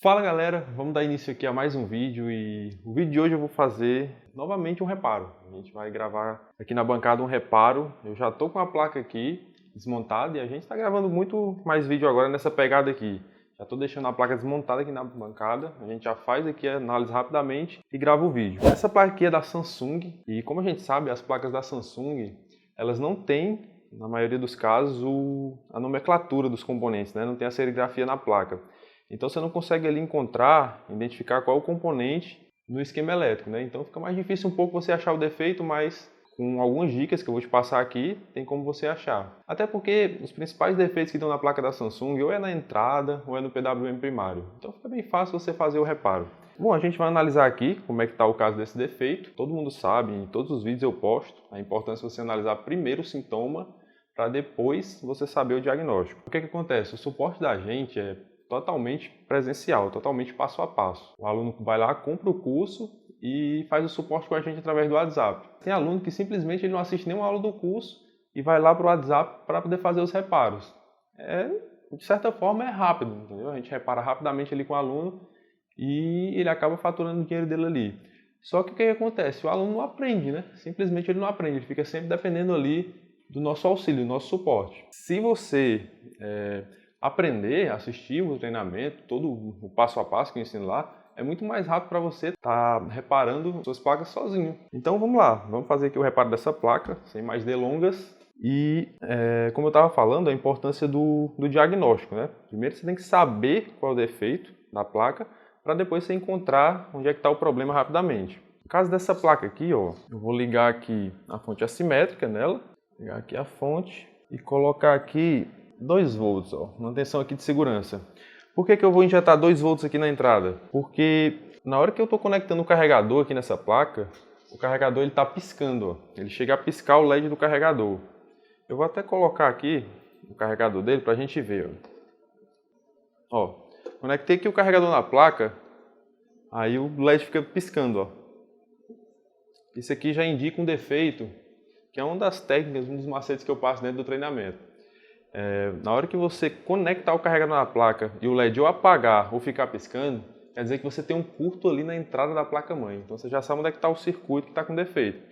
Fala galera, vamos dar início aqui a mais um vídeo e o vídeo de hoje eu vou fazer novamente um reparo. A gente vai gravar aqui na bancada um reparo. Eu já estou com a placa aqui desmontada e a gente está gravando muito mais vídeo agora nessa pegada aqui. Já estou deixando a placa desmontada aqui na bancada, a gente já faz aqui a análise rapidamente e grava o vídeo. Essa placa aqui é da Samsung e como a gente sabe, as placas da Samsung, elas não têm, na maioria dos casos, a nomenclatura dos componentes, né? Não tem a serigrafia na placa. Então você não consegue ali encontrar, identificar qual é o componente no esquema elétrico, né? Então fica mais difícil um pouco você achar o defeito, mas com algumas dicas que eu vou te passar aqui, tem como você achar. Até porque os principais defeitos que estão na placa da Samsung ou é na entrada ou é no PWM primário. Então fica bem fácil você fazer o reparo. Bom, a gente vai analisar aqui como é que está o caso desse defeito. Todo mundo sabe, em todos os vídeos eu posto, a importância de você analisar primeiro o sintoma para depois você saber o diagnóstico. O que acontece? O suporte da gente é totalmente presencial, totalmente passo a passo. O aluno vai lá, compra o curso e faz o suporte com a gente através do WhatsApp. Tem aluno que simplesmente ele não assiste nenhuma aula do curso e vai lá para o WhatsApp para poder fazer os reparos. De certa forma é rápido, entendeu? A gente repara rapidamente ali com o aluno e ele acaba faturando o dinheiro dele ali. Só que o que acontece? O aluno não aprende, né? Simplesmente ele não aprende, ele fica sempre dependendo ali do nosso auxílio, do nosso suporte. Se você aprender, assistir o treinamento, todo o passo a passo que eu ensino lá, é muito mais rápido para você estar reparando suas placas sozinho. Então vamos lá, vamos fazer aqui o reparo dessa placa, sem mais delongas. E como eu estava falando, a importância do diagnóstico, né? Primeiro você tem que saber qual é o defeito da placa, para depois você encontrar onde é que está o problema rapidamente. No caso dessa placa aqui, ó, eu vou ligar aqui a fonte assimétrica nela, ligar aqui a fonte e colocar aqui 2 volts, ó, manutenção aqui de segurança. Por que eu vou injetar 2 volts aqui na entrada? Porque na hora que eu estou conectando o carregador aqui nessa placa, o carregador está piscando, ó. Ele chega a piscar o LED do carregador. Eu vou até colocar aqui o carregador dele para a gente ver. Ó, conectei aqui o carregador na placa, aí o LED fica piscando. Ó. Isso aqui já indica um defeito, que é uma das técnicas, um dos macetes que eu passo dentro do treinamento. Na hora que você conectar o carregador na placa e o LED ou apagar ou ficar piscando, quer dizer que você tem um curto ali na entrada da placa-mãe. Então você já sabe onde é que está o circuito que está com defeito.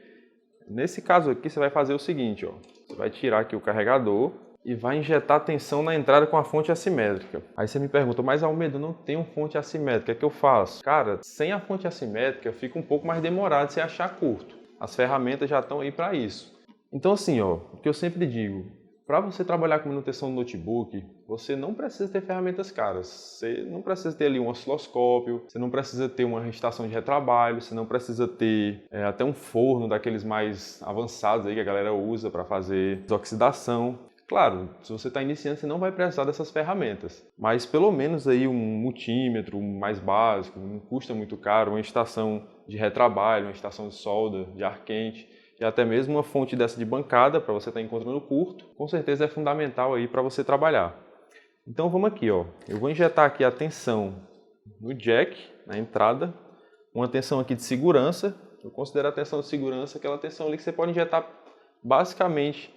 Nesse caso aqui você vai fazer o seguinte, ó. Você vai tirar aqui o carregador e vai injetar tensão na entrada com a fonte assimétrica. Aí você me pergunta, mas Almeida, eu não tenho fonte assimétrica, o que eu faço? Cara, sem a fonte assimétrica fica um pouco mais demorado você achar curto. As ferramentas já estão aí para isso. Então assim, ó, o que eu sempre digo, para você trabalhar com manutenção do notebook, você não precisa ter ferramentas caras. Você não precisa ter ali um osciloscópio, você não precisa ter uma estação de retrabalho, você não precisa ter até um forno daqueles mais avançados aí que a galera usa para fazer desoxidação. Claro, se você está iniciando, você não vai precisar dessas ferramentas. Mas pelo menos aí um multímetro mais básico, não custa muito caro, uma estação de retrabalho, uma estação de solda, de ar quente, e até mesmo uma fonte dessa de bancada para você estar encontrando curto, com certeza é fundamental aí para você trabalhar. Então vamos aqui, ó. Eu vou injetar aqui a tensão no jack, na entrada, uma tensão aqui de segurança. Eu considero a tensão de segurança aquela tensão ali que você pode injetar basicamente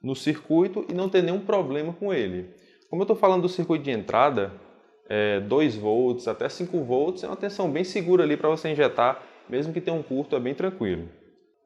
no circuito e não ter nenhum problema com ele. Como eu estou falando do circuito de entrada, 2 volts até 5 volts é uma tensão bem segura ali para você injetar, mesmo que tenha um curto, é bem tranquilo.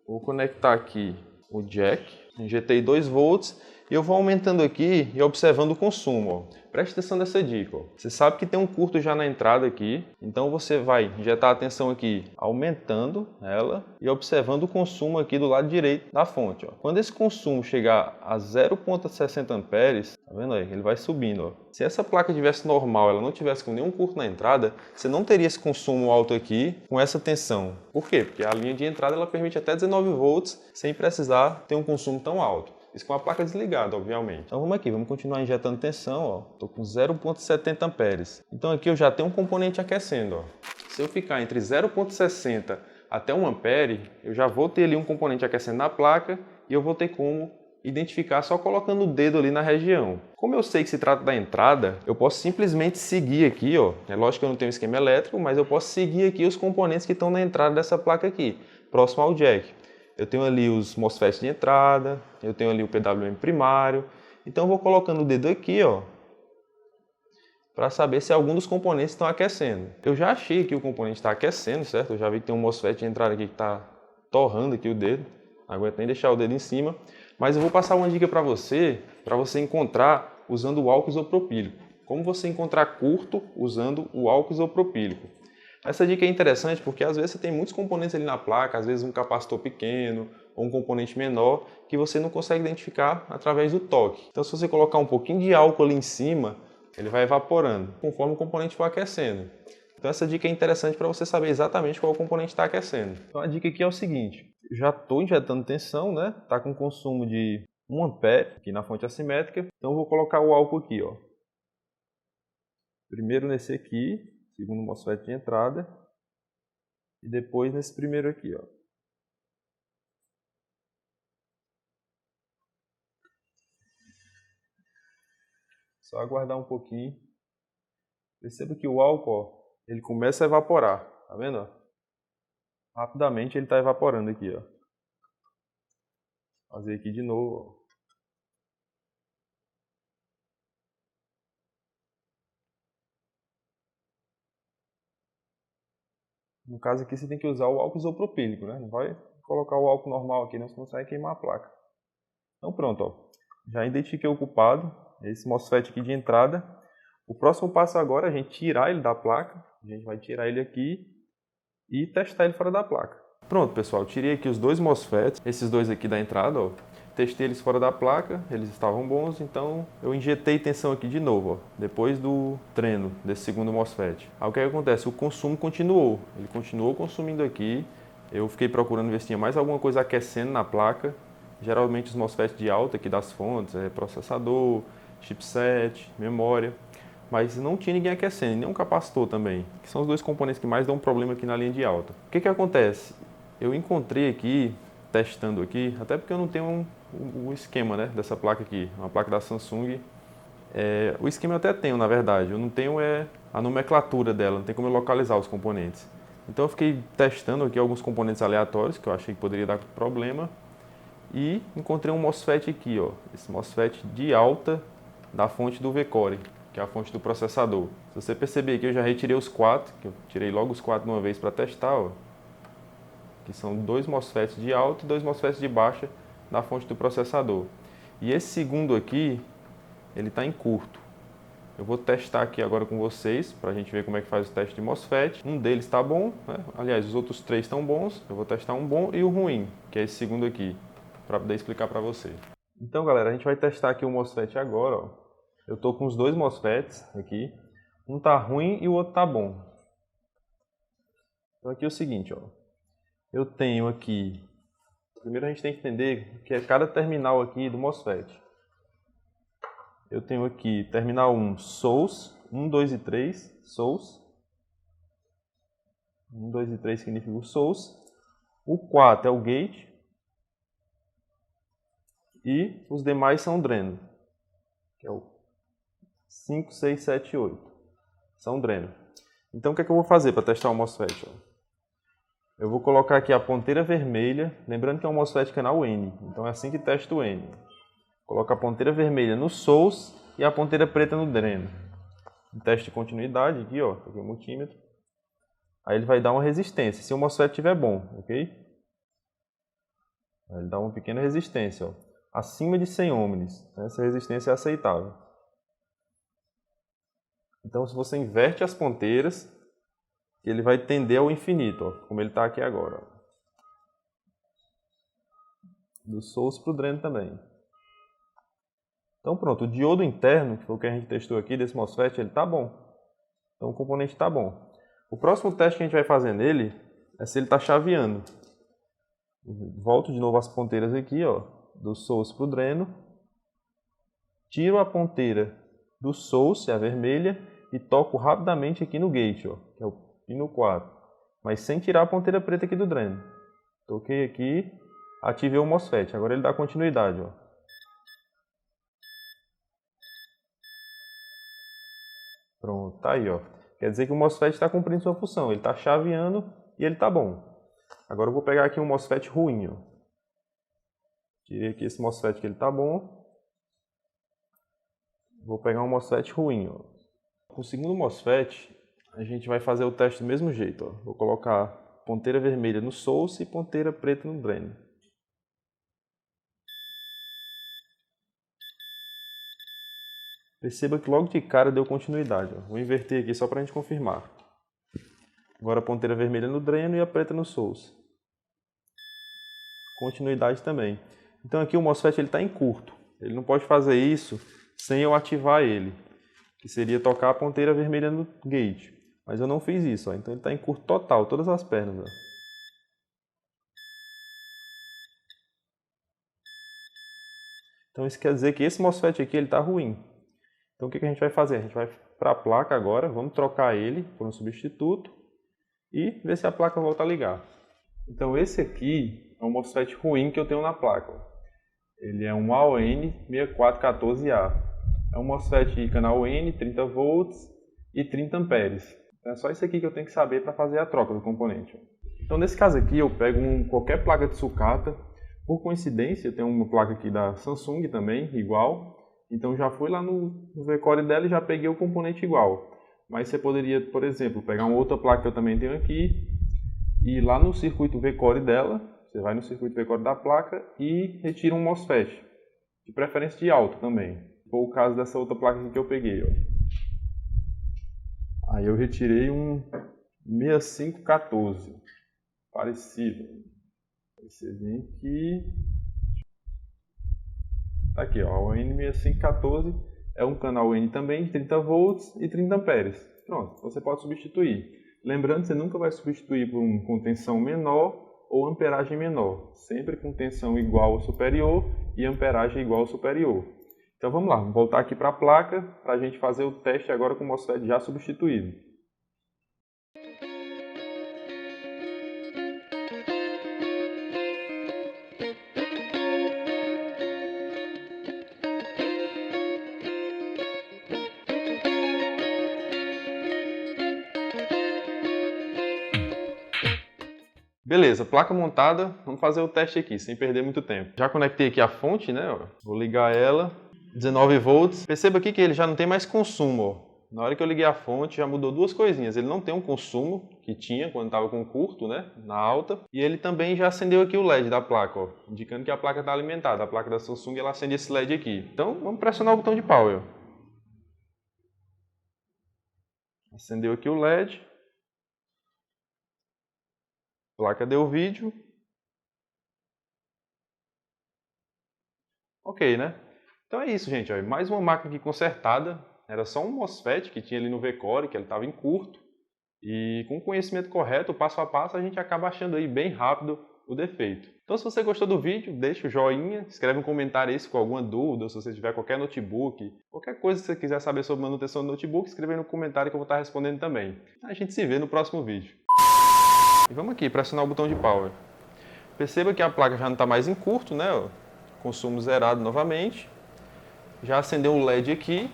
Vou conectar aqui o jack, injetei 2 volts e eu vou aumentando aqui e observando o consumo. Ó. Preste atenção nessa dica. Ó. Você sabe que tem um curto já na entrada aqui, então você vai injetar a tensão aqui aumentando ela e observando o consumo aqui do lado direito da fonte. Ó. Quando esse consumo chegar a 0,60 amperes, tá vendo aí? Ele vai subindo. Ó. Se essa placa tivesse normal, ela não tivesse com nenhum curto na entrada, você não teria esse consumo alto aqui com essa tensão. Por quê? Porque a linha de entrada ela permite até 19 volts sem precisar ter um consumo tão alto. Isso com a placa desligada, obviamente. Então vamos aqui, vamos continuar injetando tensão. Estou com 0,70 amperes. Então aqui eu já tenho um componente aquecendo. Ó. Se eu ficar entre 0,60 até 1 ampere, eu já vou ter ali um componente aquecendo na placa e eu vou ter como identificar só colocando o dedo ali na região. Como eu sei que se trata da entrada, eu posso simplesmente seguir aqui, ó. É lógico que eu não tenho esquema elétrico, mas eu posso seguir aqui os componentes que estão na entrada dessa placa aqui, próximo ao jack. Eu tenho ali os MOSFETs de entrada, eu tenho ali o PWM primário. Então eu vou colocando o dedo aqui, ó, para saber se algum dos componentes estão aquecendo. Eu já achei que o componente está aquecendo, certo? Eu já vi que tem um MOSFET de entrada aqui que está torrando aqui o dedo, não aguento nem deixar o dedo em cima, mas eu vou passar uma dica para você encontrar usando o álcool isopropílico. Como você encontrar curto usando o álcool isopropílico. Essa dica é interessante porque às vezes você tem muitos componentes ali na placa, às vezes um capacitor pequeno ou um componente menor que você não consegue identificar através do toque. Então se você colocar um pouquinho de álcool ali em cima, ele vai evaporando conforme o componente for aquecendo. Então essa dica é interessante para você saber exatamente qual componente está aquecendo. Então a dica aqui é o seguinte, já estou injetando tensão, né? Está com consumo de 1 ampere aqui na fonte assimétrica, então eu vou colocar o álcool aqui, ó. Primeiro nesse aqui, segundo MOSFET de entrada, e depois nesse primeiro aqui, ó. Só aguardar um pouquinho. Perceba que o álcool, ó, ele começa a evaporar, tá vendo? Ó? Rapidamente ele está evaporando aqui, ó. Vou fazer aqui de novo, ó. No caso aqui você tem que usar o álcool isopropílico, né? Não vai colocar o álcool normal aqui, não, senão você vai queimar a placa. Então pronto, ó. Já identifiquei o culpado, esse MOSFET aqui de entrada. O próximo passo agora é a gente tirar ele da placa. A gente vai tirar ele aqui e testar ele fora da placa. Pronto, pessoal, tirei aqui os dois MOSFETs, esses dois aqui da entrada, ó. Testei eles fora da placa, eles estavam bons, então eu injetei tensão aqui de novo, ó, depois do treino desse segundo MOSFET. Aí o que acontece? O consumo continuou, ele continuou consumindo aqui, eu fiquei procurando ver se tinha mais alguma coisa aquecendo na placa, geralmente os MOSFETs de alta aqui das fontes, processador, chipset, memória, mas não tinha ninguém aquecendo, nem um capacitor também, que são os dois componentes que mais dão problema aqui na linha de alta. O que acontece? Eu encontrei aqui, testando aqui, até porque eu não tenho o esquema, né, dessa placa aqui, uma placa da Samsung. O esquema eu até tenho, na verdade, eu não tenho a nomenclatura dela, não tem como eu localizar os componentes. Então eu fiquei testando aqui alguns componentes aleatórios que eu achei que poderia dar problema e encontrei um MOSFET aqui, ó, esse MOSFET de alta da fonte do V-Core, que é a fonte do processador. Se você perceber aqui, eu já retirei os 4, que eu tirei logo os 4 de uma vez para testar, ó, que são 2 MOSFETs de alta e 2 MOSFETs de baixa da fonte do processador. E esse segundo aqui, ele está em curto. Eu vou testar aqui agora com vocês, para a gente ver como é que faz o teste de MOSFET. Um deles está bom, né? Aliás, os outros 3 estão bons. Eu vou testar um bom e o ruim, que é esse segundo aqui, para poder explicar para você. Então, galera, a gente vai testar aqui o MOSFET agora, ó. Eu estou com os 2 MOSFETs aqui. Um está ruim e o outro está bom. Então aqui é o seguinte, ó. Eu tenho aqui, primeiro a gente tem que entender que é cada terminal aqui do MOSFET. Eu tenho aqui terminal 1, source, 1, 2 e 3, source. 1, 2 e 3 significa o source. O 4 é o gate. E os demais são dreno, que é o 5, 6, 7 e 8. São dreno. Então o que é que eu vou fazer para testar o MOSFET? Ó? Eu vou colocar aqui a ponteira vermelha, lembrando que é um MOSFET canal N, então é assim que testa o N. Coloca a ponteira vermelha no source e a ponteira preta no dreno. Teste de continuidade aqui, ó, aqui o multímetro. Aí ele vai dar uma resistência, se o MOSFET estiver bom, ok? Aí ele dá uma pequena resistência, ó, acima de 100 ohms. Essa resistência é aceitável. Então se você inverte as ponteiras, ele vai tender ao infinito, ó, como ele está aqui agora. Ó. Do source para o dreno também. Então pronto, o diodo interno, que foi o que a gente testou aqui desse MOSFET, ele está bom. Então o componente está bom. O próximo teste que a gente vai fazer nele é se ele está chaveando. Volto de novo as ponteiras aqui, ó, do source para o dreno. Tiro a ponteira do source, a vermelha, e toco rapidamente aqui no gate, ó, que é o pino 4. Mas sem tirar a ponteira preta aqui do dreno. Toquei aqui, ativei o MOSFET. Agora ele dá continuidade, ó. Pronto, tá aí, ó. Quer dizer que o MOSFET está cumprindo sua função. Ele está chaveando e ele está bom. Agora eu vou pegar aqui um MOSFET ruim, ó. Tirei aqui esse MOSFET que ele está bom. Vou pegar um MOSFET ruim, ó. Com o segundo MOSFET, a gente vai fazer o teste do mesmo jeito. Ó. Vou colocar ponteira vermelha no source e ponteira preta no drain. Perceba que logo de cara deu continuidade. Ó. Vou inverter aqui só para a gente confirmar. Agora a ponteira vermelha no drain e a preta no source. Continuidade também. Então aqui o MOSFET está em curto. Ele não pode fazer isso sem eu ativar ele, que seria tocar a ponteira vermelha no gate. Mas eu não fiz isso, ó. Então ele está em curto total, todas as pernas. Ó. Então isso quer dizer que esse MOSFET aqui está ruim. Então o que a gente vai fazer? A gente vai para a placa agora, vamos trocar ele por um substituto e ver se a placa volta a ligar. Então esse aqui é um MOSFET ruim que eu tenho na placa. Ele é um AON6414A. É um MOSFET canal N, 30 volts e 30 amperes. Então é só isso aqui que eu tenho que saber para fazer a troca do componente. Então nesse caso aqui eu pego qualquer placa de sucata. Por coincidência, eu tenho uma placa aqui da Samsung também, igual. Então já fui lá no V-Core dela e já peguei o componente igual. Mas você poderia, por exemplo, pegar uma outra placa que eu também tenho aqui e ir lá no circuito V-Core dela, você vai no circuito V-Core da placa e retira um MOSFET, de preferência de alto também. Foi o caso dessa outra placa aqui que eu peguei. Ó. Aí eu retirei um 6514, parecido. Você vem aqui. Tá aqui, ó, o N6514 é um canal N também de 30 volts e 30 amperes. Pronto, você pode substituir. Lembrando que você nunca vai substituir por com tensão menor ou amperagem menor. Sempre com tensão igual ou superior e amperagem igual ou superior. Então vamos lá, vamos voltar aqui para a placa para a gente fazer o teste agora com o MOSFET já substituído. Beleza, placa montada, vamos fazer o teste aqui, sem perder muito tempo. Já conectei aqui a fonte, né? Ó. Vou ligar ela, 19 volts. Perceba aqui que ele já não tem mais consumo. Ó. Na hora que eu liguei a fonte, já mudou duas coisinhas. Ele não tem um consumo que tinha quando estava com curto, né? Na alta. E ele também já acendeu aqui o LED da placa, ó, indicando que a placa está alimentada. A placa da Samsung ela acende esse LED aqui. Então, vamos pressionar o botão de power. Acendeu aqui o LED. A placa deu vídeo. Ok, né? Então é isso, gente. Ó. Mais uma máquina aqui consertada. Era só um MOSFET que tinha ali no V-Core, que ele estava em curto. E com o conhecimento correto, passo a passo, a gente acaba achando aí bem rápido o defeito. Então se você gostou do vídeo, deixa o joinha, escreve um comentário aí se com alguma dúvida, ou se você tiver qualquer notebook, qualquer coisa que você quiser saber sobre manutenção do notebook, escreve aí no comentário que eu vou estar respondendo também. A gente se vê no próximo vídeo. E vamos aqui, pressionar o botão de power. Perceba que a placa já não está mais em curto, né? Ó. Consumo zerado novamente. Já acendeu um LED aqui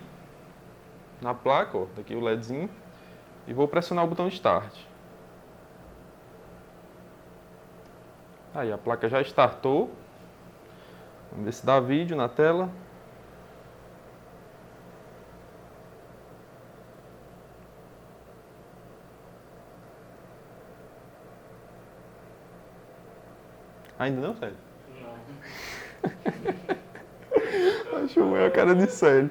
na placa, ó. Daqui o LEDzinho. E vou pressionar o botão de Start. Aí a placa já startou. Vamos ver se dá vídeo na tela. Ainda não, Célio? Não. Acho que é a cara de Célio.